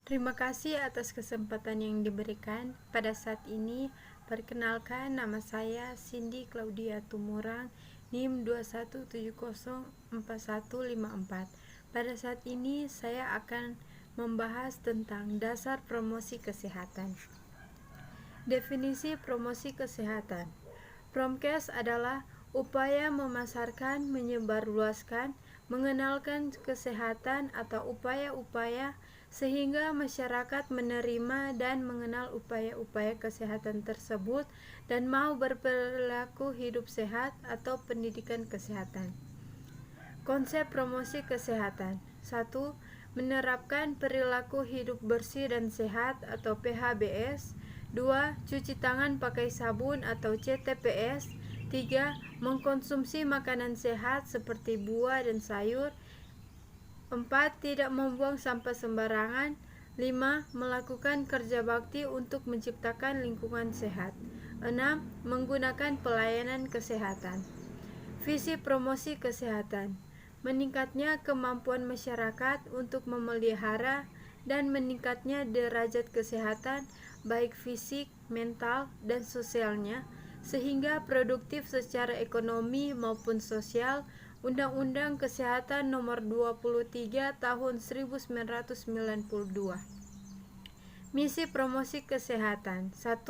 Terima kasih atas kesempatan yang diberikan. Pada saat ini, perkenalkan nama saya Cindy Claudia Tumurang, NIM 21704154. Pada saat ini, saya akan membahas tentang dasar promosi kesehatan. Definisi promosi kesehatan. Promkes adalah upaya memasarkan, menyebarluaskan, mengenalkan kesehatan atau upaya-upaya sehingga masyarakat menerima dan mengenal upaya-upaya kesehatan tersebut dan mau berperilaku hidup sehat atau pendidikan kesehatan. Konsep promosi kesehatan. 1. Menerapkan perilaku hidup bersih dan sehat atau PHBS. 2. Cuci tangan pakai sabun atau CTPS. 3. Mengkonsumsi makanan sehat seperti buah dan sayur. 4. Tidak membuang sampah sembarangan. 5. Melakukan kerja bakti untuk menciptakan lingkungan sehat. 6. Menggunakan pelayanan kesehatan. Visi promosi kesehatan. Meningkatnya kemampuan masyarakat untuk memelihara dan meningkatnya derajat kesehatan baik fisik, mental, dan sosialnya sehingga produktif secara ekonomi maupun sosial. Undang-Undang Kesehatan Nomor 23 Tahun 1992. Misi promosi kesehatan. 1.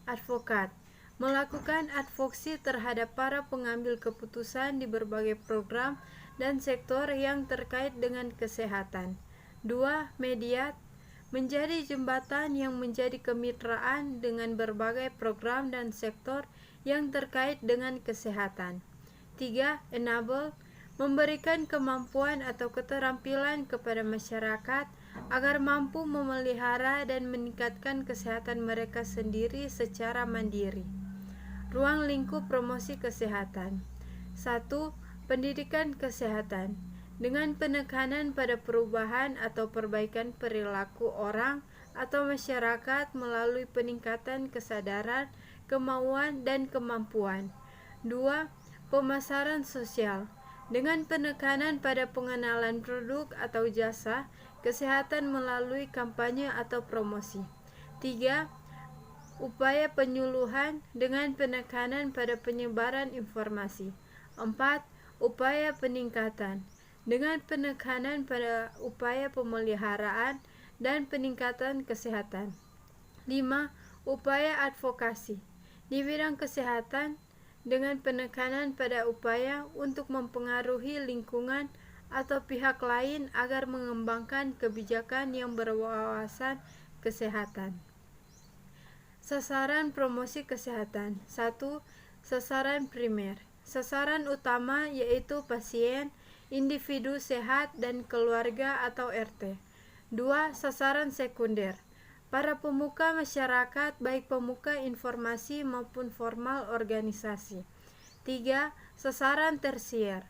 Advokat. Melakukan advoksi terhadap para pengambil keputusan di berbagai program dan sektor yang terkait dengan kesehatan. 2. Mediat. Menjadi jembatan yang menjadi kemitraan dengan berbagai program dan sektor yang terkait dengan kesehatan. 3. Enable. Memberikan kemampuan atau keterampilan kepada masyarakat agar mampu memelihara dan meningkatkan kesehatan mereka sendiri secara mandiri. Ruang lingkup promosi kesehatan. 1. Pendidikan kesehatan. Dengan penekanan pada perubahan atau perbaikan perilaku orang atau masyarakat melalui peningkatan kesadaran, kemauan, dan kemampuan. 2. Pemasaran sosial. Dengan penekanan pada pengenalan produk atau jasa kesehatan melalui kampanye atau promosi. 3. Upaya penyuluhan dengan penekanan pada penyebaran informasi. 4. Upaya peningkatan dengan penekanan pada upaya pemeliharaan dan peningkatan kesehatan. 5. Upaya advokasi di bidang kesehatan dengan penekanan pada upaya untuk mempengaruhi lingkungan atau pihak lain agar mengembangkan kebijakan yang berwawasan kesehatan. Sasaran promosi kesehatan. 1. Sasaran primer. Sasaran utama yaitu pasien, individu sehat, dan keluarga atau RT. 2. Sasaran sekunder. Para pemuka masyarakat baik pemuka informasi maupun formal organisasi. 3. Sasaran tersier.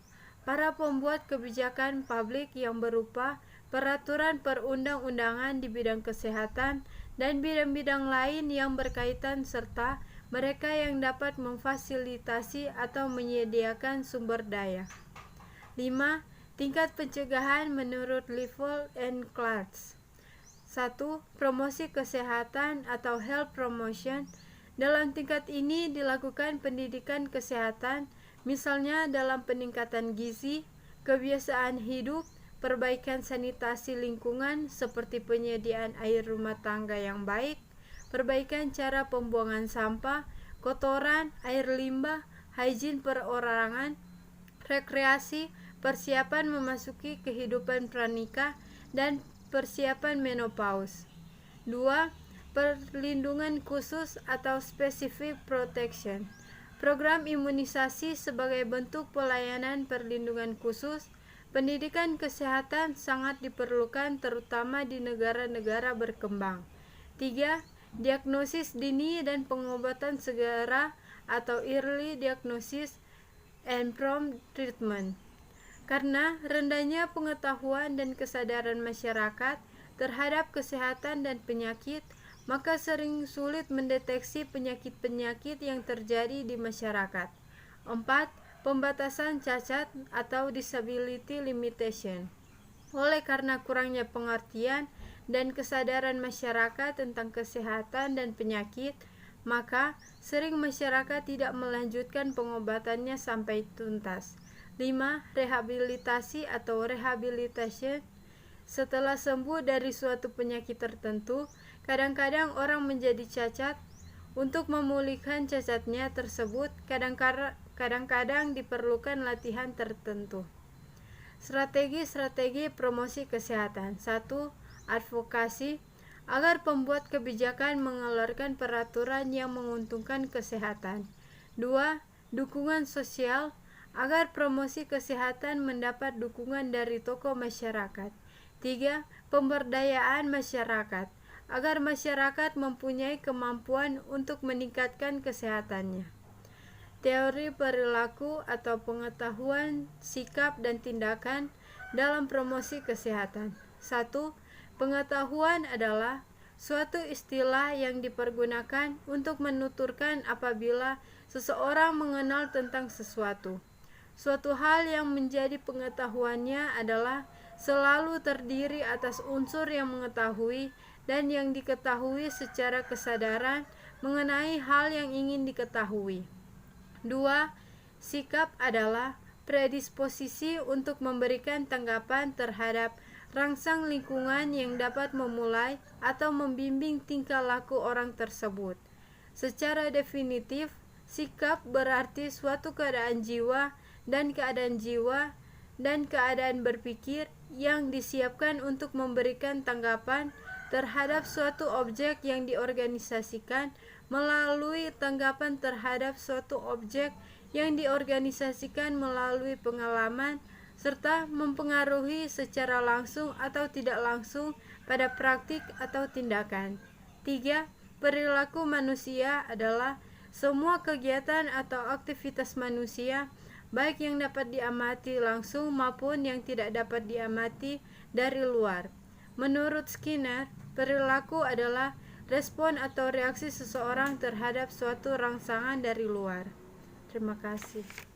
Para pembuat kebijakan publik yang berupa peraturan perundang-undangan di bidang kesehatan dan bidang-bidang lain yang berkaitan serta mereka yang dapat memfasilitasi atau menyediakan sumber daya. 5. Tingkat pencegahan menurut Level and Clark. 1. Promosi kesehatan atau health promotion. Dalam tingkat ini dilakukan pendidikan kesehatan, misalnya dalam peningkatan gizi, kebiasaan hidup, perbaikan sanitasi lingkungan seperti penyediaan air rumah tangga yang baik, perbaikan cara pembuangan sampah, kotoran, air limbah, hygiene perorangan, rekreasi, persiapan memasuki kehidupan pranikah, dan persiapan menopause. 2. Perlindungan khusus atau specific protection. Program imunisasi sebagai bentuk pelayanan perlindungan khusus. Pendidikan kesehatan sangat diperlukan terutama di negara-negara berkembang. 3. Diagnosis dini dan pengobatan segera atau early diagnosis and prompt treatment. Karena rendahnya pengetahuan dan kesadaran masyarakat terhadap kesehatan dan penyakit, maka sering sulit mendeteksi penyakit-penyakit yang terjadi di masyarakat. 4. Pembatasan cacat atau disability limitation. Oleh karena kurangnya pengertian dan kesadaran masyarakat tentang kesehatan dan penyakit, maka sering masyarakat tidak melanjutkan pengobatannya sampai tuntas. 5. Rehabilitasi atau rehabilitation. Setelah sembuh dari suatu penyakit tertentu, kadang-kadang orang menjadi cacat. Untuk memulihkan cacatnya tersebut, kadang-kadang diperlukan latihan tertentu. Strategi-strategi promosi kesehatan. 1. Advokasi, agar pembuat kebijakan mengeluarkan peraturan yang menguntungkan kesehatan. 2. Dukungan sosial, agar promosi kesehatan mendapat dukungan dari tokoh masyarakat. 3. Pemberdayaan masyarakat, agar masyarakat mempunyai kemampuan untuk meningkatkan kesehatannya. Teori perilaku atau pengetahuan, sikap, dan tindakan dalam promosi kesehatan. 1. Pengetahuan adalah suatu istilah yang dipergunakan untuk menuturkan apabila seseorang mengenal tentang sesuatu. Suatu hal yang menjadi pengetahuannya adalah selalu terdiri atas unsur yang mengetahui dan yang diketahui secara kesadaran mengenai hal yang ingin diketahui. 2. Sikap adalah predisposisi untuk memberikan tanggapan terhadap rangsang lingkungan yang dapat memulai atau membimbing tingkah laku orang tersebut. Secara definitif, sikap berarti suatu keadaan jiwa dan keadaan berpikir yang disiapkan untuk memberikan tanggapan terhadap suatu objek yang diorganisasikan melalui tanggapan terhadap suatu objek yang diorganisasikan melalui pengalaman serta mempengaruhi secara langsung atau tidak langsung pada praktik atau tindakan. 3. Perilaku manusia adalah semua kegiatan atau aktivitas manusia, baik yang dapat diamati langsung maupun yang tidak dapat diamati dari luar. Menurut Skinner, perilaku adalah respon atau reaksi seseorang terhadap suatu rangsangan dari luar. Terima kasih.